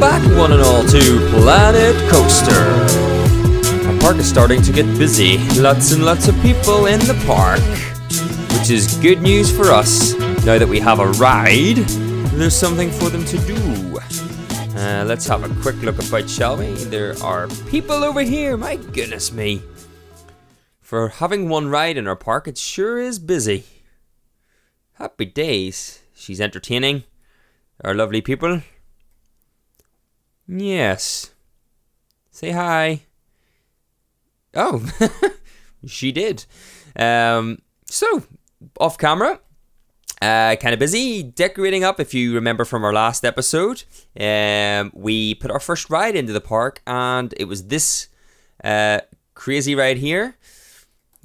back, one and all, to Planet Coaster. Our park is starting to get busy. Lots and lots of people in the park, which is good news for us. Now that we have a ride, there's something for them to do. Let's have a quick look about, shall we? There are people over here, my goodness me. For having one ride in our park, it sure is busy. Happy days. She's entertaining our lovely people. Yes. Say hi. Oh, she did. So, off camera, kind of busy decorating up. If you remember from our last episode, we put our first ride into the park, and it was this crazy ride here,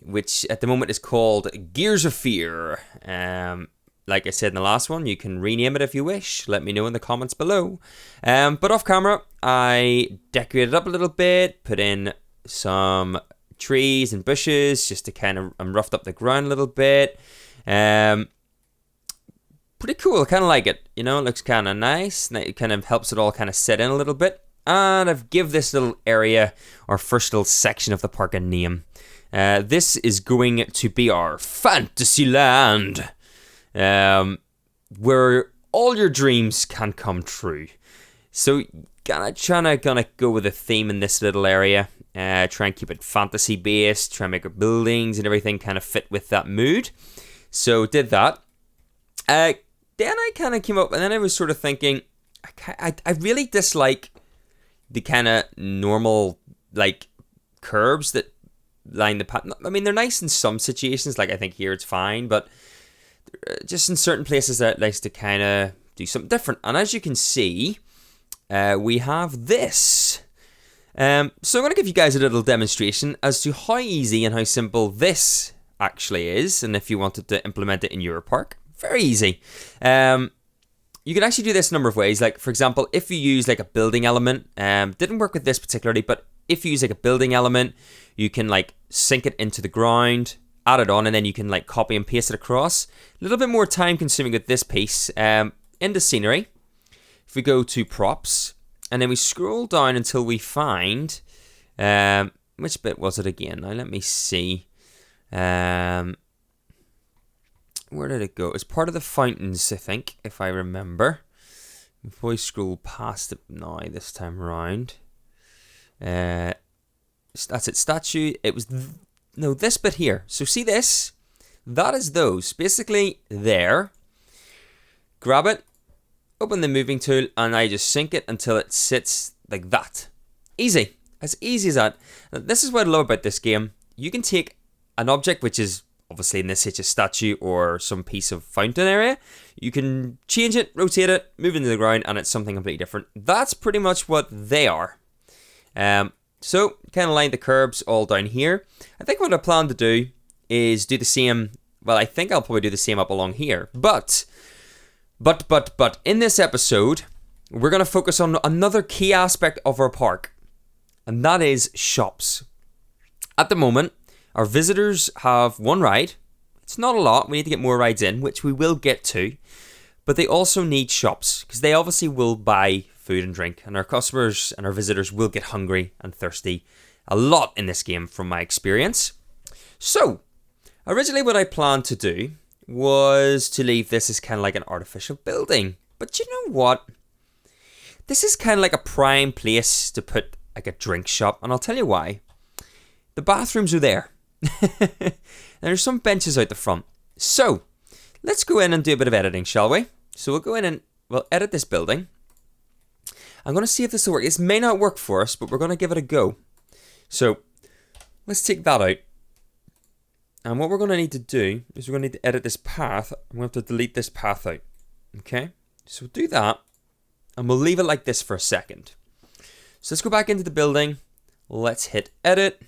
which at the moment is called Gears of Fear. Like I said in the last one, you can rename it if you wish. Let me know in the comments below. But off camera, I decorated up a little bit, put in some trees and bushes just to kind of roughed up the ground a little bit. Pretty cool, I kind of like it. You know, it looks kind of nice. It kind of helps it all kind of set in a little bit. And I've give this little area, our first little section of the park, a name. This is going to be our Fantasyland. Where all your dreams can come true. So, gonna go with a theme in this little area. Try and keep it fantasy based. Try and make our buildings and everything kind of fit with that mood. So, did that. Then I kind of came up, and then I was sort of thinking, I really dislike the kind of normal like curbs that line the path. I mean, they're nice in some situations. Like I think here it's fine, but just in certain places that likes to kind of do something different. And as you can see, we have this. So I'm going to give you guys a little demonstration as to how easy and how simple this actually is. And if you wanted to implement it in your park, very easy. You can actually do this a number of ways. Like, for example, if you use like a building element, didn't work with this particularly, but if you use like a building element, you can like sink it into the ground, add it on, and then you can like copy and paste it across. A little bit more time consuming with this piece. Into scenery, if we go to props, and then we scroll down until we find, which bit was it again? Now let me see. Where did it go? It's part of the fountains, I think, if I remember. Before we scroll past it now this time around. That's it, statue. It was... No, this bit here. So see this? That is those. Basically, there. Grab it. Open the moving tool. And I just sink it until it sits like that. Easy. As easy as that. Now, this is what I love about this game. You can take an object, which is obviously in this case a statue or some piece of fountain area. You can change it, rotate it, move it into the ground, and it's something completely different. That's pretty much what they are. So, kind of line the curbs all down here. I think what I plan to do is do the same. Well, I think I'll probably do the same up along here. But, in this episode, we're going to focus on another key aspect of our park. And that is shops. At the moment, our visitors have one ride. It's not a lot. We need to get more rides in, which we will get to. But they also need shops, because they obviously will buy food and drink, and our customers and our visitors will get hungry and thirsty a lot in this game from my experience. So, originally what I planned to do was to leave this as kind of like an artificial building. But you know what? This is kind of like a prime place to put like a drink shop, and I'll tell you why. The bathrooms are there. And there's some benches out the front. So, let's go in and do a bit of editing, shall we? So we'll go in and we'll edit this building. I'm going to see if this will work. This may not work for us, but we're going to give it a go. So, let's take that out. And what we're going to need to do is we're going to need to edit this path. I'm going to have to delete this path out. Okay? So, we'll do that. And we'll leave it like this for a second. So, let's go back into the building. Let's hit edit.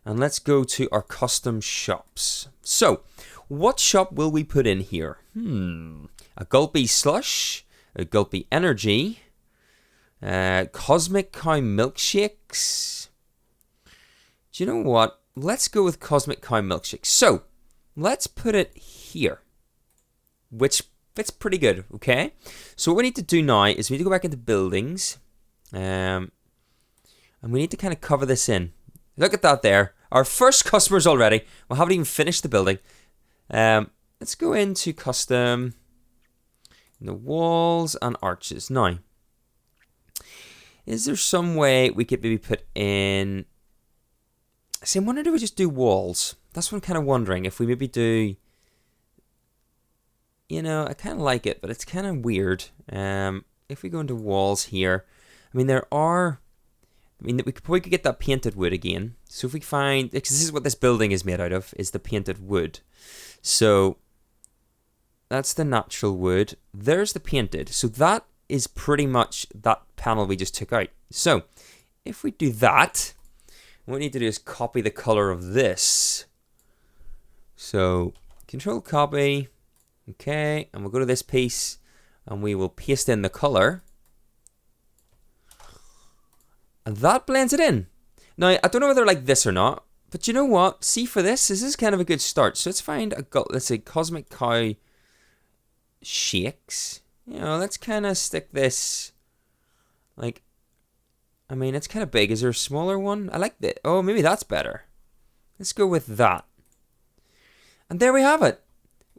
And let's go to our custom shops. So, what shop will we put in here? A Gulpy Slush. A Gulpy Energy. Cosmic Cow Milkshakes. Do you know what? Let's go with Cosmic Cow Milkshakes. So, let's put it here. Which fits pretty good, okay? So what we need to do now is we need to go back into buildings. And we need to kind of cover this in. Look at that there. Our first customers already. We haven't even finished the building. Let's go into custom. The walls and arches. Now, is there some way we could maybe put in... See, I'm wondering if we just do walls. That's what I'm kind of wondering. If we maybe do... You know, I kind of like it, but it's kind of weird. If we go into walls here... I mean, there are... I mean, we could get that painted wood again. So if we find... Because this is what this building is made out of, is the painted wood. So... That's the natural wood. There's the painted. So that is pretty much that panel we just took out. So if we do that, what we need to do is copy the color of this. So control copy. Okay. And we'll go to this piece and we will paste in the color. And that blends it in. Now, I don't know whether I like this or not, but you know what? See, for this is kind of a good start. So let's find let's say Cosmic Cow Shakes. You know, let's kind of stick this, like, I mean, it's kind of big. Is there a smaller one? I like that. Oh, maybe that's better. Let's go with that. And there we have it.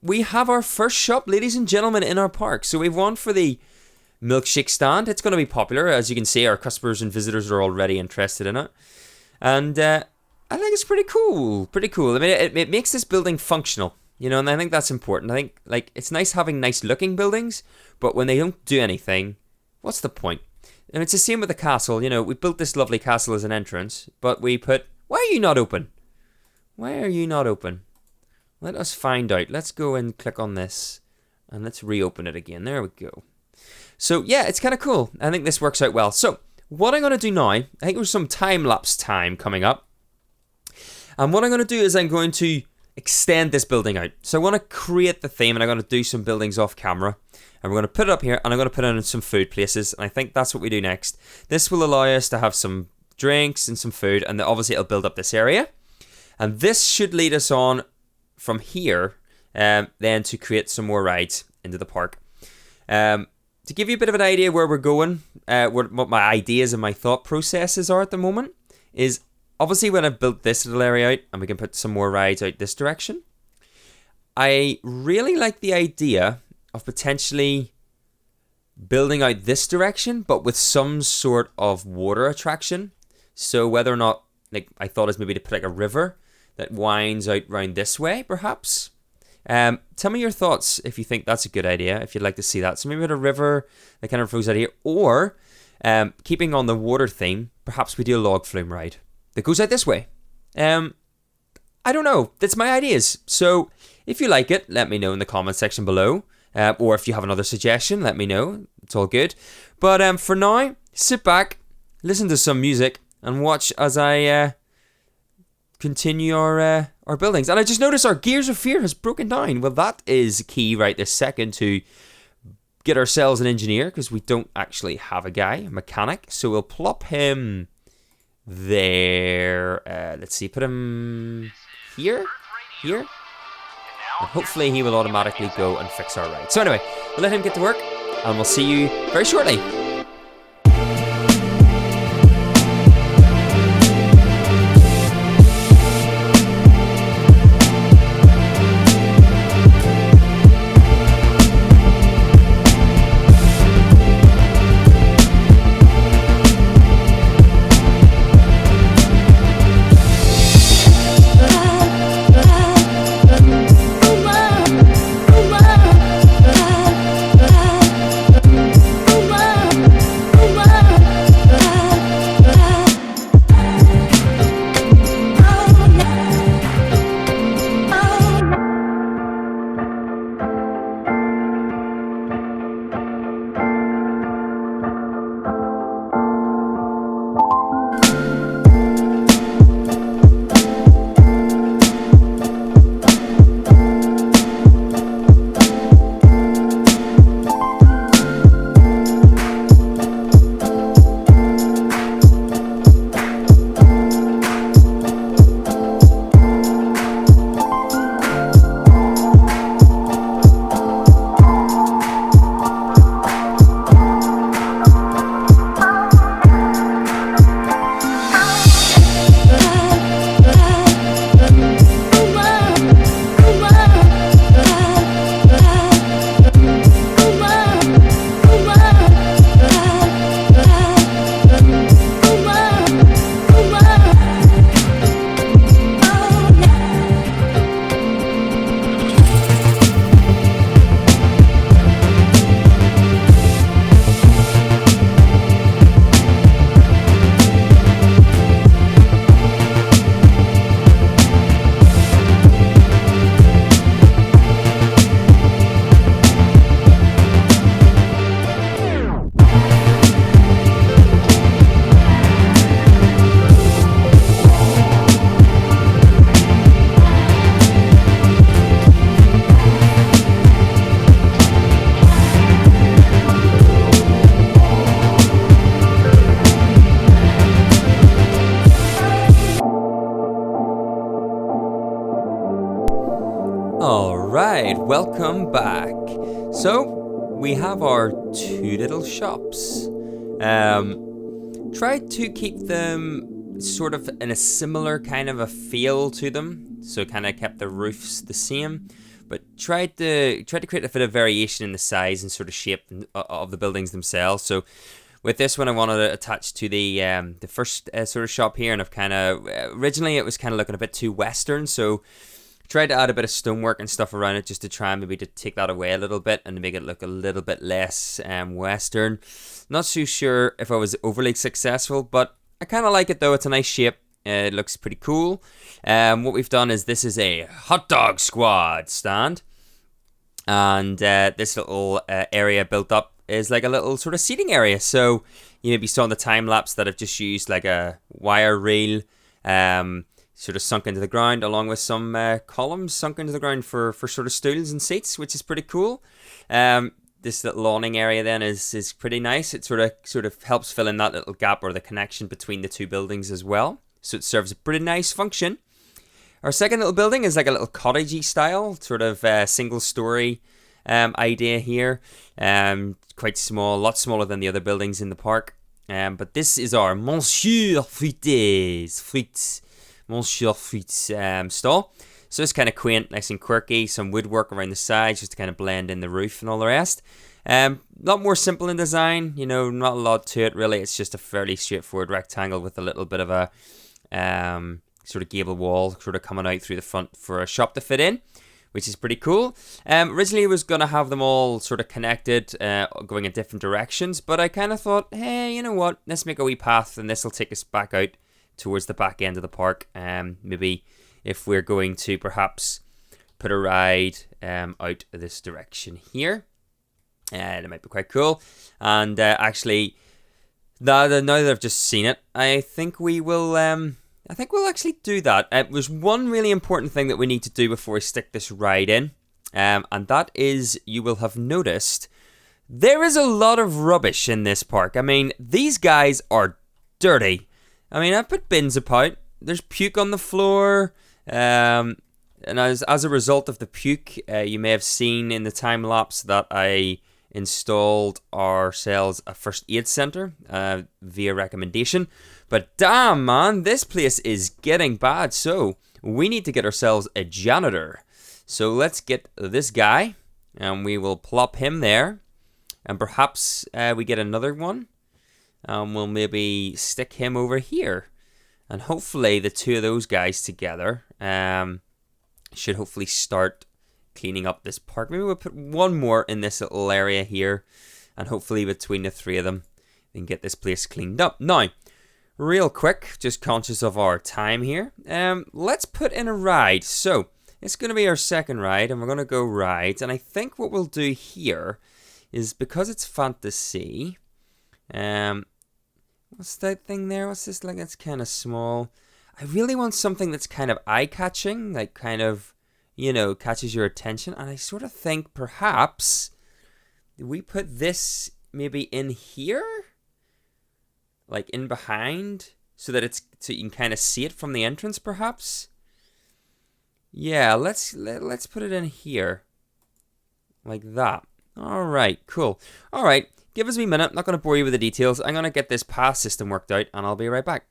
We have our first shop, ladies and gentlemen, in our park. So we've one for the milkshake stand. It's going to be popular. As you can see, our customers and visitors are already interested in it. And I think it's pretty cool. Pretty cool. I mean, it makes this building functional. You know, and I think that's important. I think, like, it's nice having nice-looking buildings, but when they don't do anything, what's the point? And it's the same with the castle. You know, we built this lovely castle as an entrance, but we put... Why are you not open? Why are you not open? Let us find out. Let's go and click on this, and let's reopen it again. There we go. So, yeah, it's kind of cool. I think this works out well. So, what I'm going to do now, I think there's some time-lapse time coming up, and what I'm going to do is I'm going to extend this building out. So I want to create the theme, and I'm going to do some buildings off camera, and we're going to put it up here, and I'm going to put it in some food places, and I think that's what we do next. This will allow us to have some drinks and some food, and obviously it'll build up this area, and this should lead us on from here then to create some more rides into the park. To give you a bit of an idea where we're going, what my ideas and my thought processes are at the moment is, obviously, when I've built this little area out, and we can put some more rides out this direction, I really like the idea of potentially building out this direction, but with some sort of water attraction. So whether or not, like, I thought is maybe to put like a river that winds out round this way, perhaps. Tell me your thoughts if you think that's a good idea, if you'd like to see that. So maybe with a river that kind of flows out here, or keeping on the water theme, perhaps we do a log flume ride that goes out this way. I don't know. That's my ideas. So if you like it, let me know in the comment section below. Or if you have another suggestion, let me know. It's all good. But for now, sit back, listen to some music, and watch as I continue our buildings. And I just noticed our Gears of Fear has broken down. Well, that is key right this second to get ourselves an engineer, because we don't actually have a guy, a mechanic. So we'll plop him there. Let's see, put him here. And hopefully he will automatically go and fix our ride. So anyway, we'll let him get to work, and we'll see you very shortly. welcome back. So we have our two little shops. Tried to keep them sort of in a similar kind of a feel to them, so kind of kept the roofs the same, but tried to create a bit of variation in the size and sort of shape of the buildings themselves. So with this one, I wanted to attach to the first sort of shop here, and I've kind of originally it was kind of looking a bit too western, so tried to add a bit of stonework and stuff around it just to try and maybe to take that away a little bit and to make it look a little bit less western. Not so sure if I was overly successful, but I kind of like it though. It's a nice shape. It looks pretty cool. What we've done is this is a hot dog squad stand, and this little area built up is like a little sort of seating area. So you maybe saw in the time lapse that I've just used like a wire reel sort of sunk into the ground, along with some columns sunk into the ground for sort of stools and seats, which is pretty cool. This little awning area then is pretty nice. It sort of helps fill in that little gap or the connection between the two buildings as well. So it serves a pretty nice function. Our second little building is like a little cottagey style, sort of single story idea here. Quite small, a lot smaller than the other buildings in the park. But this is our Monsieur Frites stall. So it's kind of quaint, nice and quirky, some woodwork around the sides just to kind of blend in the roof and all the rest. A lot more simple in design, not a lot to it really. It's just a fairly straightforward rectangle with a little bit of a sort of gable wall sort of coming out through the front for a shop to fit in, which is pretty cool. Originally I was going to have them all sort of connected, going in different directions, but I kind of thought, hey, you know what, let's make a wee path and this will take us back out towards the back end of the park. Maybe if we're going to perhaps put a ride out this direction here, it might be quite cool. And actually, now that I've just seen it, I think we will. I think we'll actually do that. There's one really important thing that we need to do before we stick this ride in, and that is, you will have noticed there is a lot of rubbish in this park. I mean, these guys are dirty. I mean, I put bins about. There's puke on the floor. And as a result of the puke, you may have seen in the time lapse that I installed ourselves a first aid center via recommendation. But damn, man, this place is getting bad. So we need to get ourselves a janitor. So let's get this guy, and we will plop him there. And perhaps we get another one. We'll maybe stick him over here. And hopefully the two of those guys together should hopefully start cleaning up this park. Maybe we'll put one more in this little area here. And hopefully between the three of them, they can get this place cleaned up. Now, real quick, just conscious of our time here. Let's put in a ride. So, it's going to be our second ride. And we're going to go rides. And I think what we'll do here is, because it's fantasy... what's that thing there? What's this like? It's kind of small. I really want something that's kind of eye-catching, like kind of, catches your attention. And I sort of think perhaps we put this maybe in here, like in behind, so you can kind of see it from the entrance, perhaps. Yeah, let's put it in here, like that. All right, cool. All right. Give us a wee minute, I'm not going to bore you with the details. I'm going to get this pass system worked out and I'll be right back.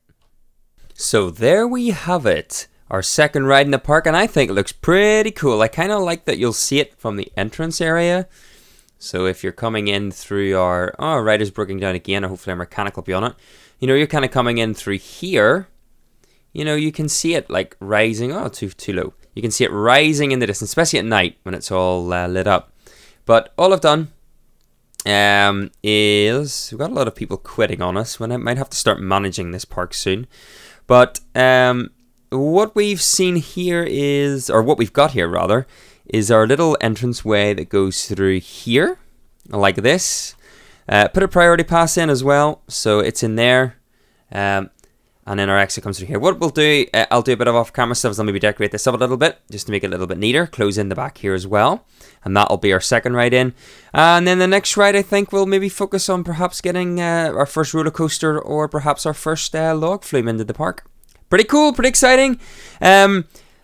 So there we have it. Our second ride in the park, and I think it looks pretty cool. I kind of like that you'll see it from the entrance area. So if you're coming in through our... Oh, ride is breaking down again. Hopefully our mechanic will be on it. You're kind of coming in through here. You can see it like rising. Oh, too low. You can see it rising in the distance, especially at night when it's all lit up. But all I've done... is we've got a lot of people quitting on us when I might have to start managing this park soon. But what we've seen here is, or what we've got here rather, is our little entranceway that goes through here, like this. Put a priority pass in as well, so it's in there. And then our exit comes through here. What we'll do, I'll do a bit of off-camera stuff, so I'll maybe decorate this up a little bit, just to make it a little bit neater. Close in the back here as well. And that'll be our second ride in. And then the next ride, I think, we'll maybe focus on perhaps getting our first roller coaster, or perhaps our first log flume into the park. Pretty cool, pretty exciting.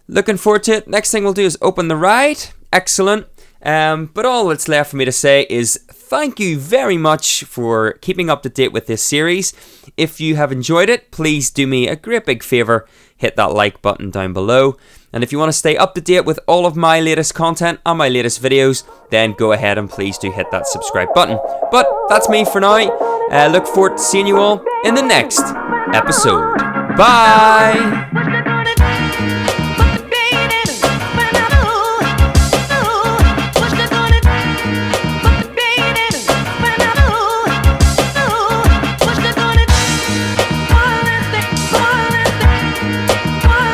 Looking forward to it. Next thing we'll do is open the ride. Excellent. But all that's left for me to say is thank you very much for keeping up to date with this series. If you have enjoyed it, please do me a great big favour, hit that like button down below. And if you want to stay up to date with all of my latest content and my latest videos, then go ahead and please do hit that subscribe button. But that's me for now. Look forward to seeing you all in the next episode. Bye!